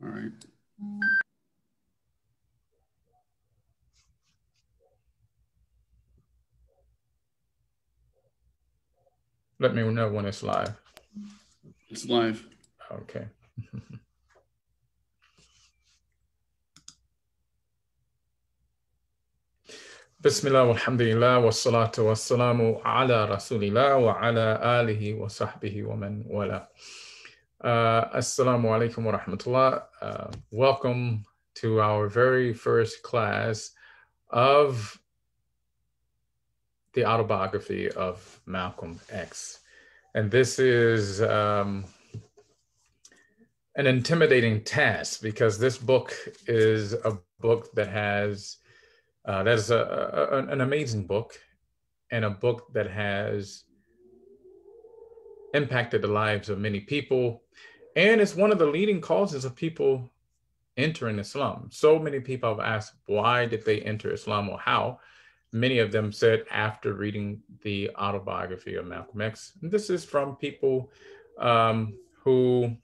All right. Let me know when it's live. It's live. Okay. Bismillah walhamdulillah wassalatu wassalamu ala rasulillah wa ala alihi wa sahbihi wa man wala. Assalamu alaikum wa rahmatullah. Welcome to our very first class of the Autobiography of Malcom X. And this is an intimidating task because this book is a book that has that is an amazing book, and a book that has impacted the lives of many people, and it's one of the leading causes of people entering Islam. So many people have asked, why did they enter Islam, or how? Many of them said after reading the Autobiography of Malcom X. And this is from people who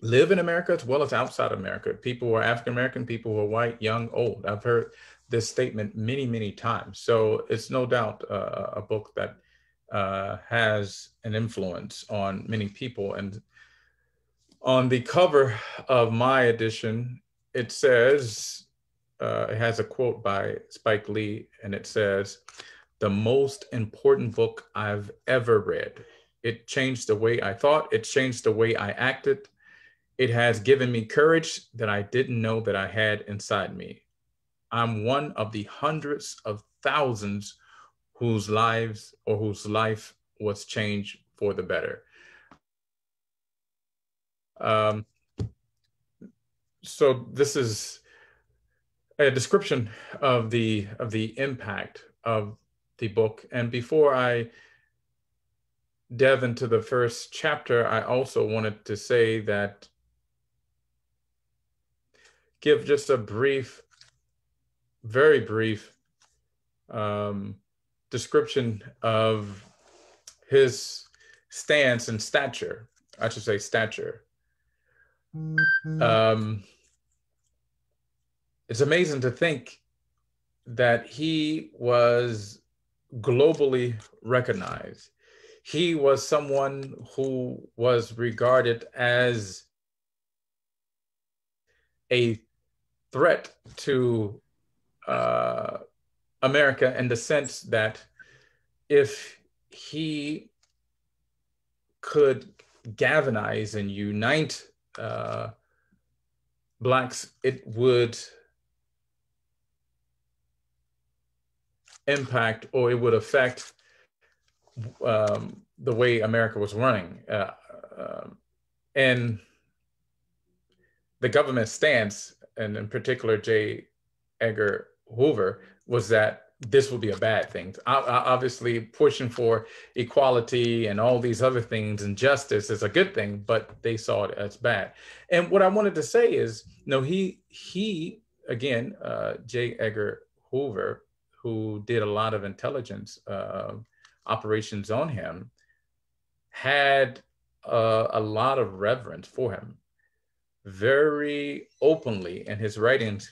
live in America as well as outside America. People who are African American, people who are white, young, old. I've heard this statement many, many times. So it's no doubt a book that has an influence on many people. And on the cover of my edition, it says, it has a quote by Spike Lee, and it says, "The most important book I've ever read. It changed the way I thought. It changed the way I acted. It has given me courage that I didn't know that I had inside me. I'm one of the hundreds of thousands whose lives or whose life was changed for the better." So this is a description of the impact of the book. And before I delve into the first chapter, I also wanted to say that, give just a brief, very brief description of his stance and stature. I should say stature. It's amazing to think that he was globally recognized. He was someone who was regarded as a threat to America, in the sense that if he could galvanize and unite Blacks, it would impact, or it would affect the way America was running. And the government stance, and in particular J. Edgar Hoover, was that this would be a bad thing. Obviously, pushing for equality and all these other things and justice is a good thing, but they saw it as bad. And what I wanted to say is, no, he again, J. Edgar Hoover, who did a lot of intelligence operations on him, had a lot of reverence for him. Very openly in his writings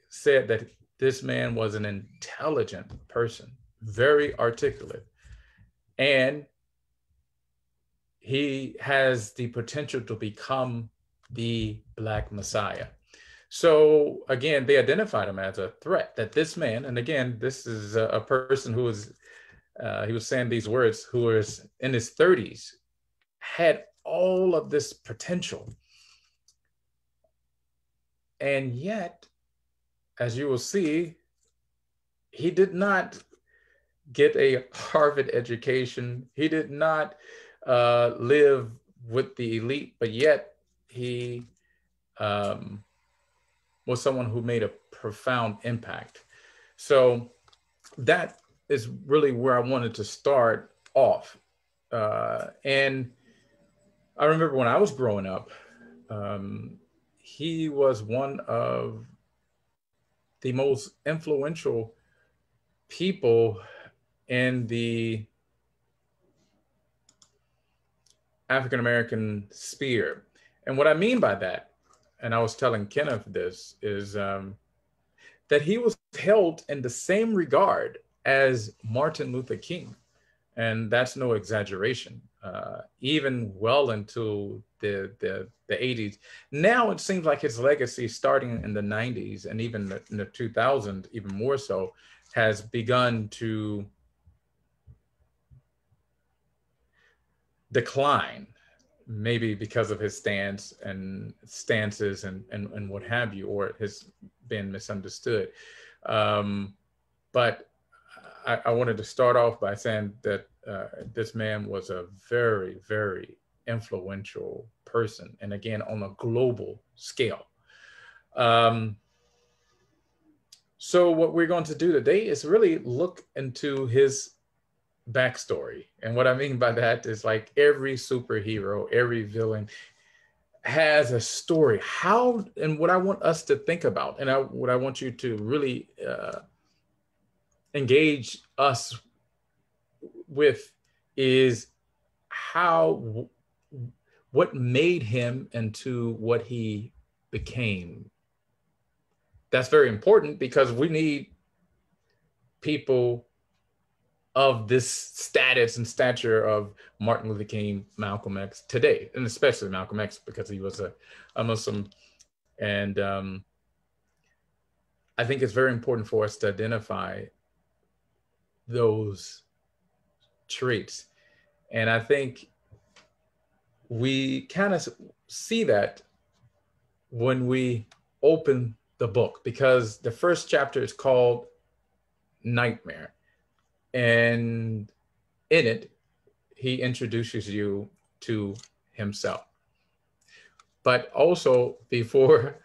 said that this man was an intelligent person, very articulate, and he has the potential to become the Black Messiah. So again, they identified him as a threat, that this man, and again, this is a person who was, he was saying these words, who was in his 30s, had all of this potential. And yet, as you will see, he did not get a Harvard education. He did not live with the elite, but yet he was someone who made a profound impact. So that is really where I wanted to start off. And I remember when I was growing up, he was one of the most influential people in the African American sphere. And what I mean by that, and I was telling Kenneth this, is that he was held in the same regard as Martin Luther King. And that's no exaggeration. Even well into the 80s. Now it seems like his legacy, starting in the 90s and even in the 2000s, even more so, has begun to decline, maybe because of his stances and what have you, or has been misunderstood. But I wanted to start off by saying that this man was a very, very influential person, and again, on a global scale. So what we're going to do today is really look into his backstory. And what I mean by that is, like, every superhero, every villain has a story. How, and what I want us to think about, and what I want you to really engage us with, is how, what made him into what he became. That's very important, because we need people of this status and stature of Martin Luther King, Malcolm X today, and especially Malcolm X, because he was a Muslim. And I think it's very important for us to identify those traits. And I think we kind of see that when we open the book, because the first chapter is called Nightmare. And in it, he introduces you to himself. But also, before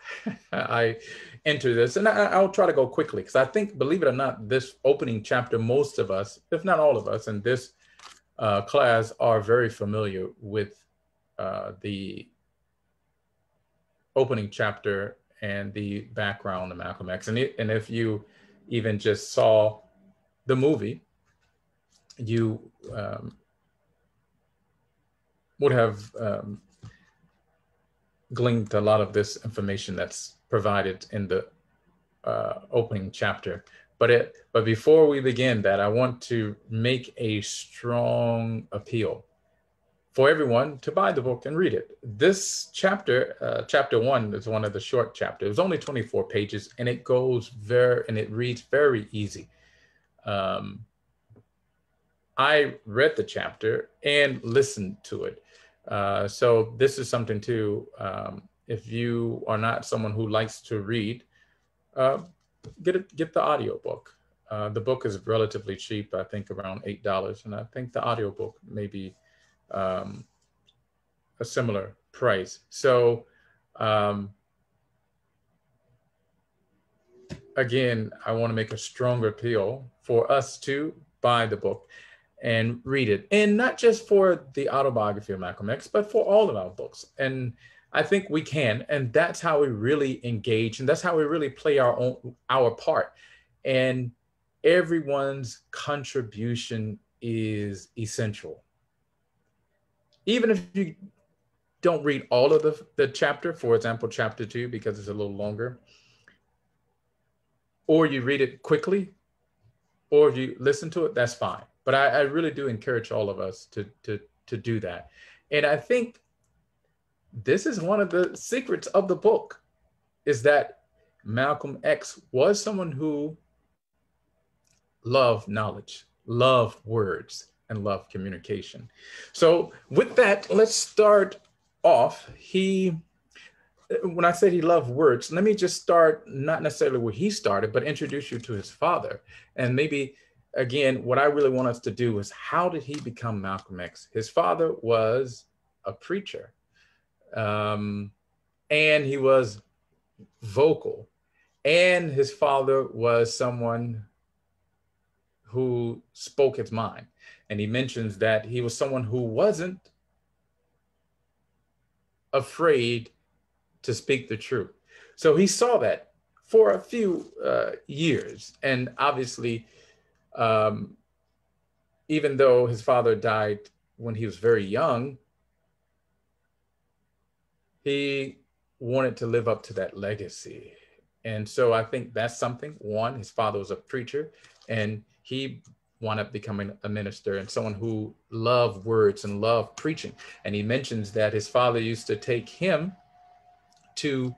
I enter this, and I'll try to go quickly, because I think, believe it or not, this opening chapter, most of us, if not all of us in this class, are very familiar with the opening chapter and the background of Malcolm X. And if you even just saw the movie, you would have gleaned a lot of this information that's provided in the opening chapter. But before we begin that, I want to make a strong appeal for everyone to buy the book and read it. This chapter, chapter 1, is one of the short chapters. It's only 24 pages, and it reads very easy. I read the chapter and listened to it. So this is something too, if you are not someone who likes to read, get the audiobook. The book is relatively cheap, I think around $8. And I think the audiobook may be a similar price. So again, I want to make a stronger appeal for us to buy the book and read it. And not just for the Autobiography of Malcolm X, but for all of our books. And I think we can, and that's how we really engage, and that's how we really play our part. And everyone's contribution is essential. Even if you don't read all of the chapter, for example, chapter 2, because it's a little longer, or you read it quickly, or you listen to it, that's fine. But I really do encourage all of us to do that. And I think this is one of the secrets of the book, is that Malcolm X was someone who loved knowledge, loved words, and loved communication. So with that, let's start off. When I said he loved words, let me just start, not necessarily where he started, but introduce you to his father. And maybe, again, what I really want us to do is, how did he become Malcolm X? His father was a preacher, and he was vocal. And his father was someone who spoke his mind. And he mentions that he was someone who wasn't afraid to speak the truth. So he saw that for a few years. And obviously, even though his father died when he was very young, he wanted to live up to that legacy. And so I think that's something. One, his father was a preacher, and he wound up becoming a minister and someone who loved words and loved preaching. And he mentions that his father used to take him to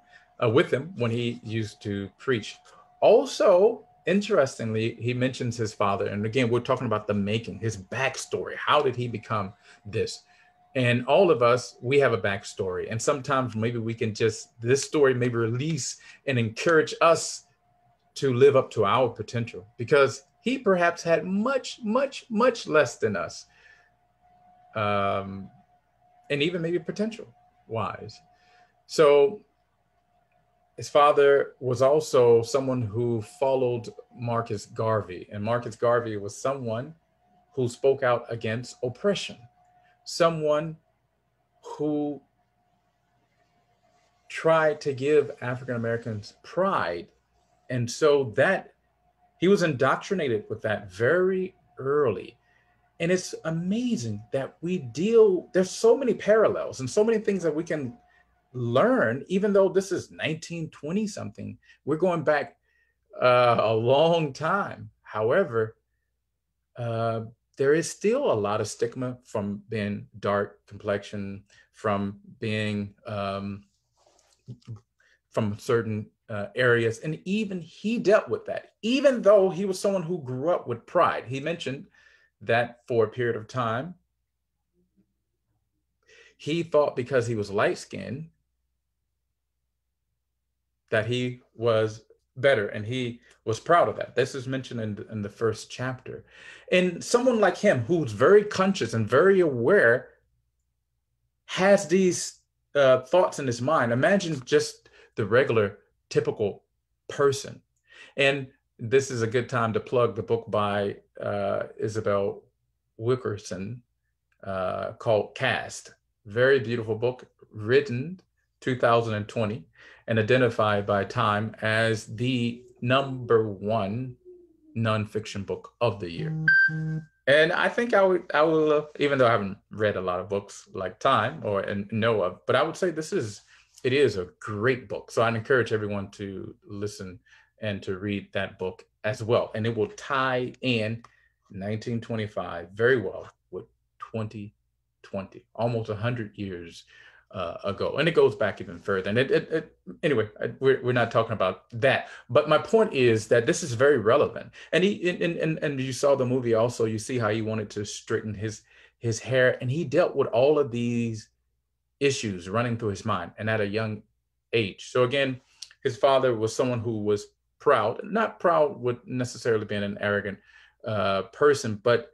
with him when he used to preach. Also, interestingly, he mentions his father. And again, we're talking about the making, his backstory. How did he become this? And all of us, we have a backstory. And sometimes maybe we can just, this story maybe release and encourage us to live up to our potential, because he perhaps had much, much, much less than us. And even maybe potential wise. So his father was also someone who followed Marcus Garvey. And Marcus Garvey was someone who spoke out against oppression, someone who tried to give African Americans pride. And so that he was indoctrinated with that very early. And it's amazing that there's so many parallels and so many things that we can learn, even though this is 1920 something, we're going back a long time. However, there is still a lot of stigma from being dark complexion, from being from certain areas. And even he dealt with that, even though he was someone who grew up with pride. He mentioned that for a period of time, he thought because he was light-skinned that he was better, and he was proud of that. This is mentioned in the first chapter. And someone like him, who's very conscious and very aware, has these thoughts in his mind. Imagine just the regular, typical person. And this is a good time to plug the book by Isabel Wilkerson called Caste. Very beautiful book, written 2020 and identified by Time as the #1 nonfiction book of the year. And I think I will, even though I haven't read a lot of books like Time or and know of, but I would say it is a great book. So I'd encourage everyone to listen and to read that book as well. And it will tie in 1925 very well with 2020, almost 100 years ago. And it goes back even further. And anyway, we're not talking about that. But my point is that this is very relevant. And and you saw the movie also, you see how he wanted to straighten his hair. And he dealt with all of these issues running through his mind, and at a young age. So again, his father was someone who was proud, not proud with necessarily being an arrogant person, but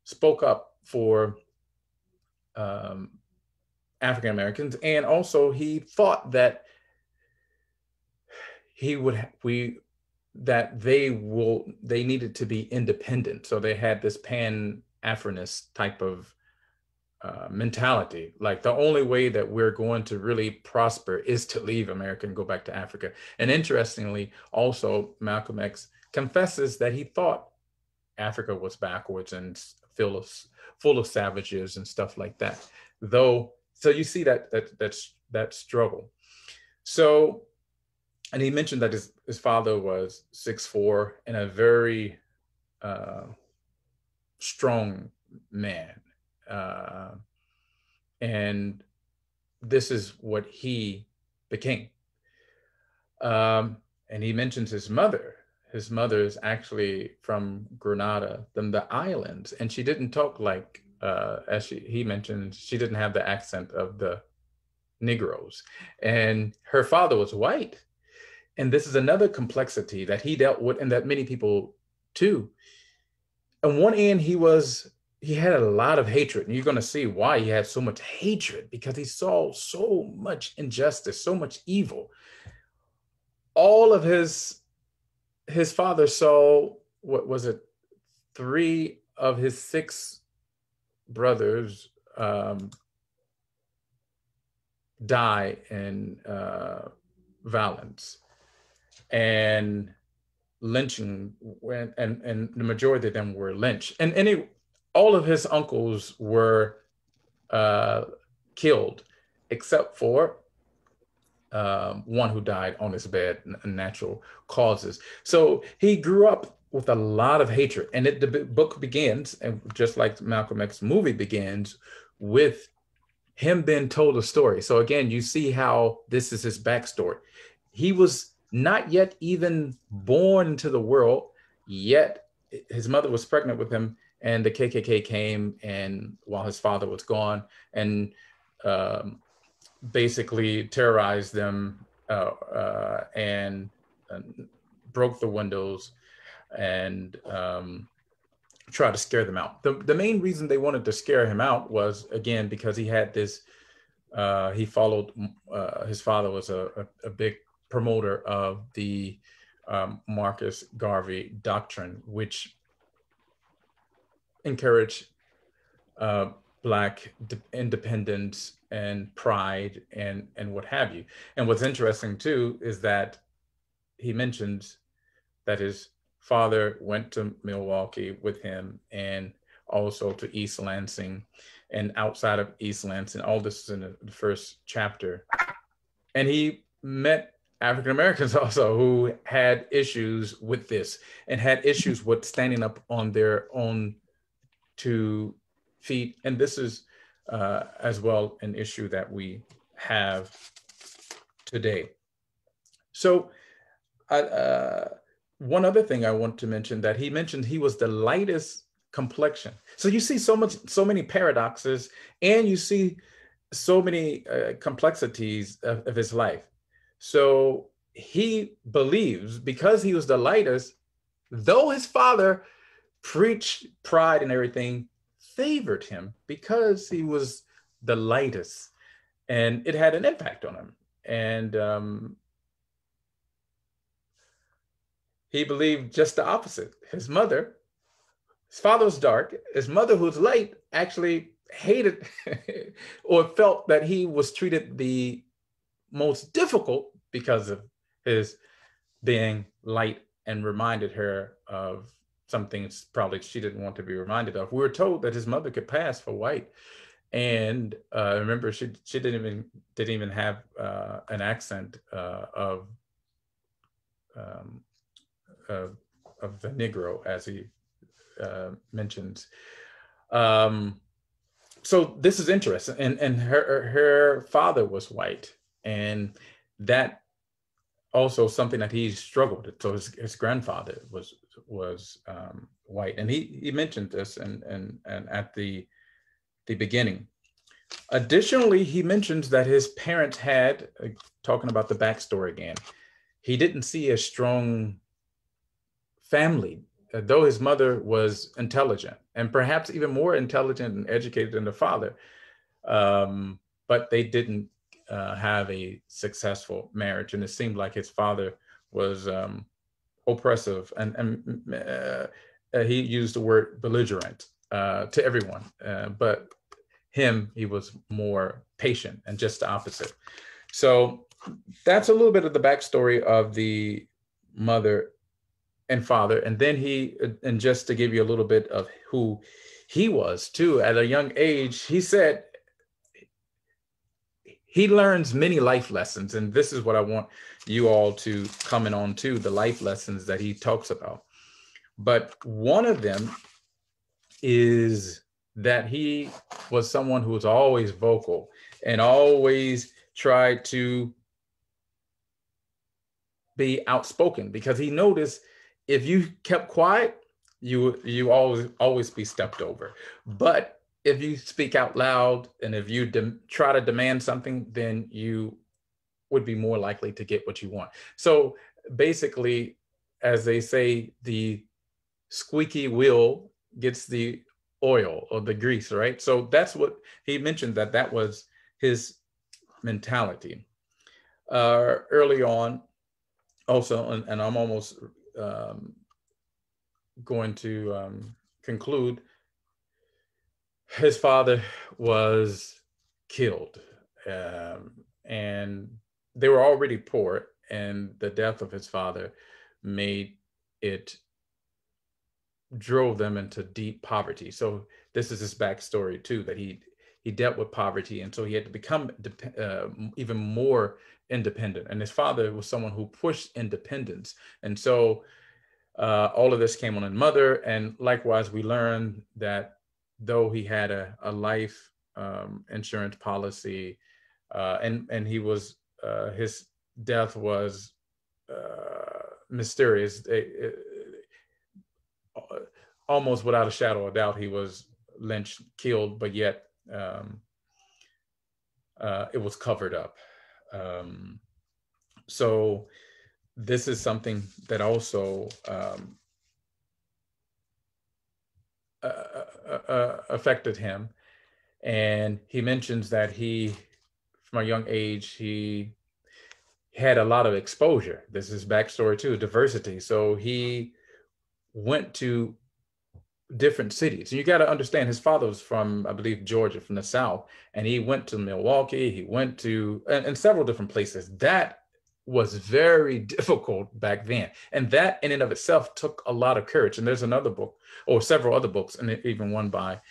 spoke up for African Americans. And also he thought that they needed to be independent. So they had this pan-Africanist type of mentality. Like, the only way that we're going to really prosper is to leave America and go back to Africa. And interestingly, also Malcolm X confesses that he thought Africa was backwards and full of savages and stuff like that. So you see that struggle. So, and he mentioned that his father was 6'4" and a very strong man. And this is what he became. And he mentions his mother. His mother is actually from Grenada, the islands, and she didn't talk like, as he mentioned, she didn't have the accent of the Negroes. And her father was white. And this is another complexity that he dealt with, and that many people too. On one end, he had a lot of hatred, and you're going to see why he had so much hatred, because he saw so much injustice, so much evil. All of his father saw, what was it, 3 of his 6 brothers die in violence and lynching, and the majority of them were lynched. And all of his uncles were killed, except for one who died on his bed, natural causes. So he grew up with a lot of hatred. And the book begins, and just like Malcolm X movie begins, with him being told a story. So again, you see how this is his backstory. He was not yet even born into the world, yet his mother was pregnant with him, and the KKK came, and while his father was gone, and basically terrorized them and broke the windows and tried to scare them out. The main reason they wanted to scare him out was, again, because he had this, he followed, his father was a big promoter of the Marcus Garvey doctrine, which encouraged Black independence and pride and what have you. And what's interesting too is that he mentions that his father went to Milwaukee with him and also to East Lansing and outside of East Lansing. All this is in the first chapter. And he met African Americans also who had issues with this and had issues with standing up on their own 2 feet. And this is as well an issue that we have today. So one other thing I want to mention, that he mentioned he was the lightest complexion. So you see so many paradoxes, and you see so many complexities of his life. So he believes, because he was the lightest, though his father preached pride and everything, favored him because he was the lightest, and it had an impact on him. And he believed just the opposite. His father was dark. His mother, who's light, actually hated or felt that he was treated the most difficult because of his being light, and reminded her of something probably she didn't want to be reminded of. We were told that his mother could pass for white, and remember, she didn't even have an accent of the Negro, as he mentions. So this is interesting, and her father was white, and that also something that he struggled with. So his grandfather was white, and he mentioned this and at the beginning. Additionally, he mentions that his parents had, talking about the backstory again, he didn't see a strong family, though his mother was intelligent and perhaps even more intelligent and educated than the father, but they didn't have a successful marriage. And it seemed like his father was oppressive, and he used the word belligerent to everyone, but he was more patient and just the opposite. So that's a little bit of the backstory of the mother and father. And then and just to give you a little bit of who he was too, at a young age, he said he learns many life lessons. And this is what I want you all to comment on too, the life lessons that he talks about. But one of them is that he was someone who was always vocal and always tried to be outspoken, because he noticed if you kept quiet, you always be stepped over. But if you speak out loud and if you try to demand something, then you would be more likely to get what you want. So basically, as they say, the squeaky wheel gets the oil or the grease, right? So that's what he mentioned, that was his mentality. Early on, also, and I'm almost going to conclude, his father was killed, and they were already poor, and the death of his father drove them into deep poverty. So this is his backstory too, that he he dealt with poverty, and so he had to become even more independent. And his father was someone who pushed independence, and so all of this came on his mother. And likewise, we learned that though he had a life insurance policy, and he was his death was mysterious. Almost without a shadow of doubt, he was lynched, killed, but yet it was covered up. So this is something that also affected him. And he mentions that from a young age, he had a lot of exposure. This is backstory too, diversity. So he went to different cities. And you got to understand, his father was from, I believe, Georgia, from the South. And he went to Milwaukee, he went to, and several different places. That was very difficult back then. And that in and of itself took a lot of courage. And there's another book, or several other books, and even one by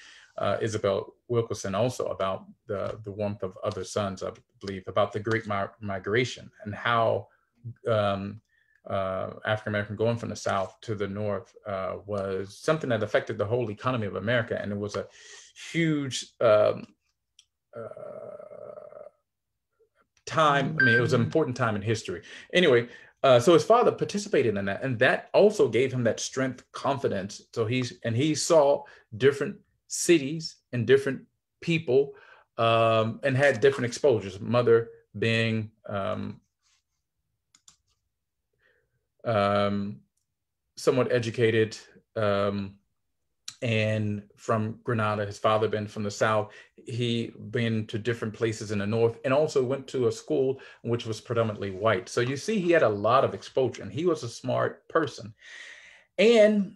Isabel Wilkerson, also about the warmth of other suns, I believe, about the Great Migration and how African American going from the South to the North was something that affected the whole economy of America. And it was a huge time. I mean, it was an important time in history. Anyway, so his father participated in that, and that also gave him that strength, confidence. So he saw different cities and different people, and had different exposures. Mother being somewhat educated, and from Grenada, his father been from the South. He been to different places in the North, and also went to a school which was predominantly white. So you see, he had a lot of exposure, and he was a smart person. And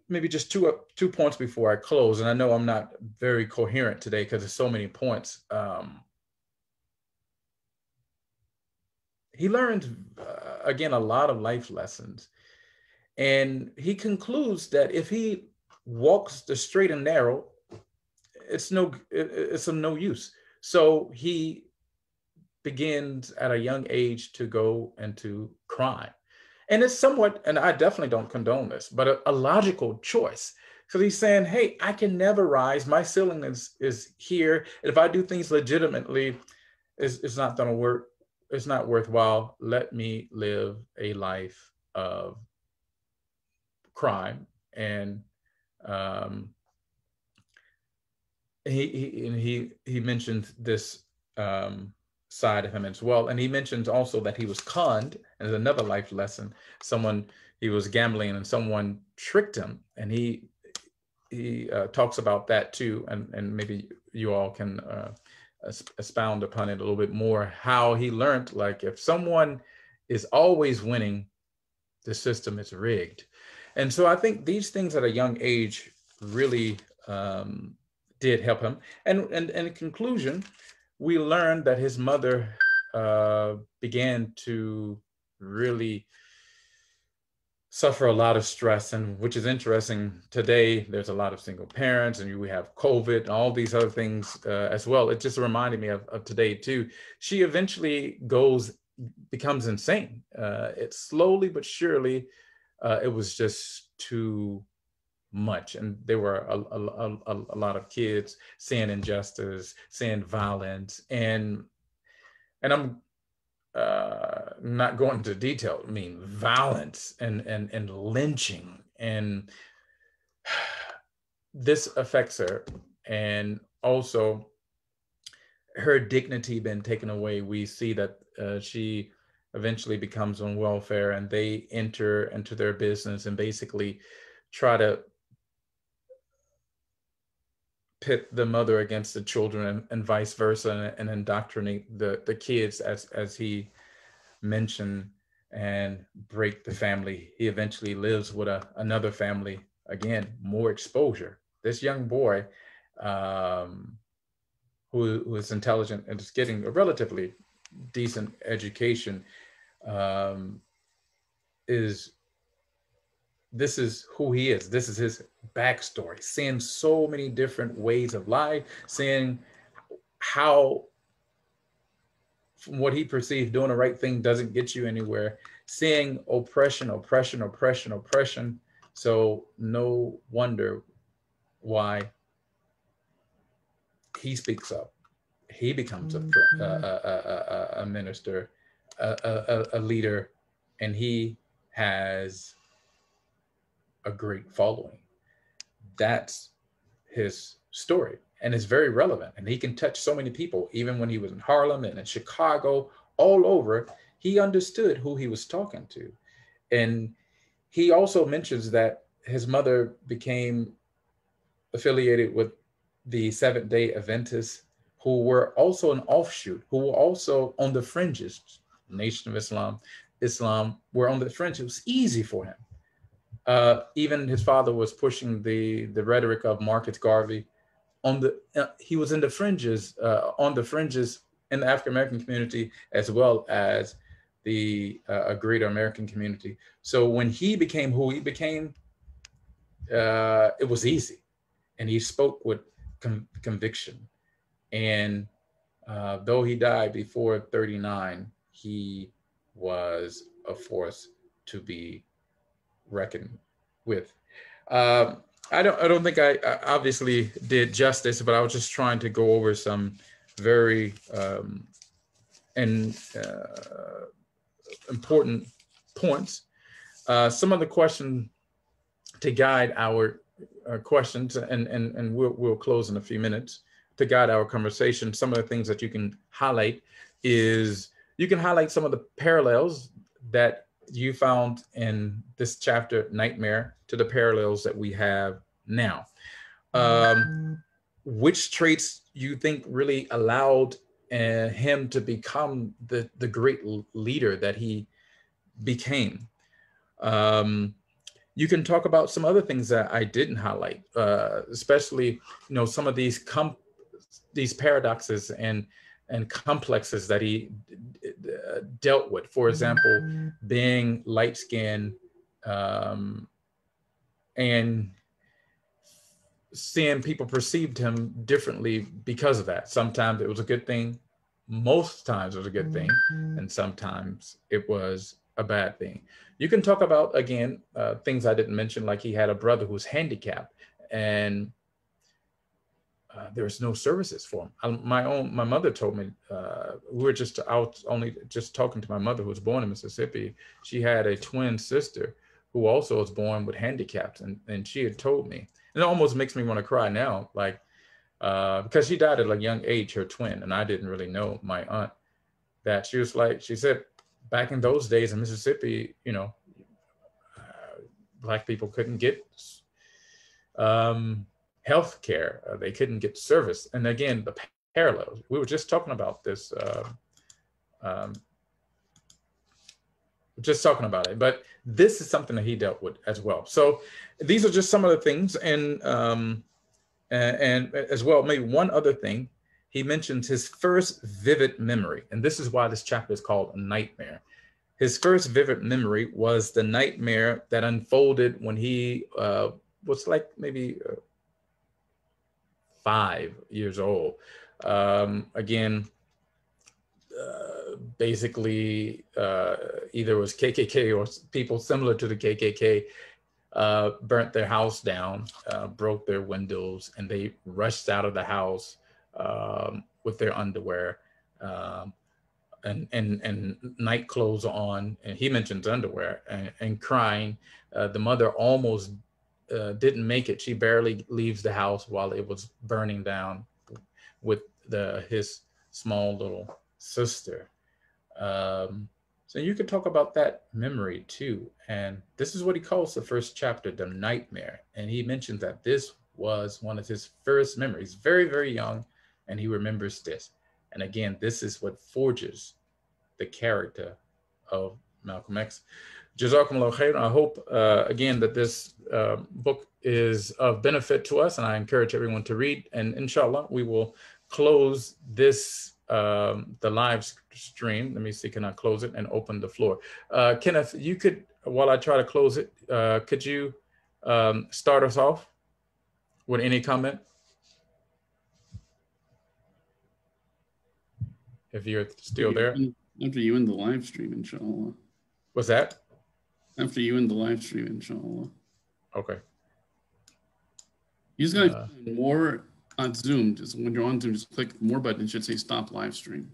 maybe just two points before I close, and I know I'm not very coherent today because there's so many points. He learned, again, a lot of life lessons. And he concludes that if he walks the straight and narrow, it's of no use. So he begins at a young age to go into crime. And it's somewhat, and I definitely don't condone this, but a logical choice. So he's saying, hey, I can never rise. My ceiling is here. If I do things legitimately, it's not going to work. It's not worthwhile. Let me live a life of crime. And he mentioned this side of him as well. And he mentions also that he was conned, and another life lesson. He was gambling and someone tricked him, and he talks about that too. And maybe you all can expound upon it a little bit more, how he learned, like, if someone is always winning, the system is rigged. And so I think these things at a young age really did help him. And in conclusion, we learned that his mother began to really suffer a lot of stress, and which is interesting. Today, there's a lot of single parents, and we have COVID and all these other things as well. It just reminded me of today too. She eventually becomes insane. It slowly but surely, it was just too much. And there were a lot of kids seeing injustice, seeing violence, and I'm not going into detail. I mean, violence and lynching, and this affects her. And also her dignity been taken away. We see that she eventually becomes on welfare, and they enter into their business and basically try to pit the mother against the children, and vice versa, and indoctrinate the kids, as he mentioned, and break the family. He eventually lives with another family. Again, more exposure. This young boy, who is intelligent and is getting a relatively decent education, is this is who he is. This is his backstory, seeing so many different ways of life, seeing how from what he perceived doing the right thing doesn't get you anywhere, seeing oppression, oppression, oppression, oppression. So no wonder why he speaks up. He becomes a minister, a leader, and he has a great following. That's his story, and it's very relevant, and he can touch so many people. Even when he was in Harlem and in Chicago, all over, he understood who he was talking to. And he also mentions that his mother became affiliated with the Seventh-day Adventists, who were also an offshoot, who were also on the fringes. Nation of Islam were on the fringes. It was easy for him. Even his father was pushing the rhetoric of Marcus Garvey. He was in the fringes, on the fringes in the African American community, as well as the greater American community. So when he became who he became, it was easy, and he spoke with conviction. And though he died before 39, he was a force to be reckoned with. I don't think I obviously did justice, but I was just trying to go over some very important points. Some of the questions to guide our questions, and we'll close in a few minutes, to guide our conversation. Some of the things that you can highlight is you can highlight some of the parallels that you found in this chapter, Nightmare, to the parallels that we have now. Which traits you think really allowed him to become the great leader that he became? You can talk about some other things that I didn't highlight, especially, some of these paradoxes and complexes that he dealt with. For example, being light-skinned and seeing people perceived him differently because of that. Sometimes it was a good thing. Most times it was a good thing. And sometimes it was a bad thing. You can talk about, again, things I didn't mention, like he had a brother who was handicapped, and there was no services for him. My mother told me, we were just out, only just talking to my mother, who was born in Mississippi. She had a twin sister who also was born with handicaps, and she had told me, and it almost makes me want to cry now, like, because she died at a young age, her twin, and I didn't really know, my aunt, that she was like, she said, back in those days in Mississippi, Black people couldn't get health care. They couldn't get service. And again, the parallels. We were just talking about this, just talking about it, but this is something that he dealt with as well. So these are just some of the things. And as well, maybe one other thing, he mentions his first vivid memory. And this is why this chapter is called Nightmare. His first vivid memory was the nightmare that unfolded when he was like maybe 5 years old. Again, basically, either it was KKK or people similar to the KKK burnt their house down, broke their windows, and they rushed out of the house with their underwear and night clothes on. And he mentions underwear and crying. The mother almost didn't make it. She barely leaves the house while it was burning down with his small little sister. So you could talk about that memory too. And this is what he calls the first chapter, the nightmare. And he mentions that this was one of his first memories, very, very young, and he remembers this. And again, this is what forges the character of Malcolm X. Jazakumullah khairan. I hope, again, that this book is of benefit to us, and I encourage everyone to read. And inshallah, we will close this the live stream. Let me see, can I close it and open the floor? Kenneth, you could, while I try to close it, could you start us off with any comment? If you're still there. After you end the live stream, inshallah. What's that? After you end the live stream, inshallah. Okay. You just gotta more on Zoom. Just when you're on Zoom, just click more button. It should say stop live stream.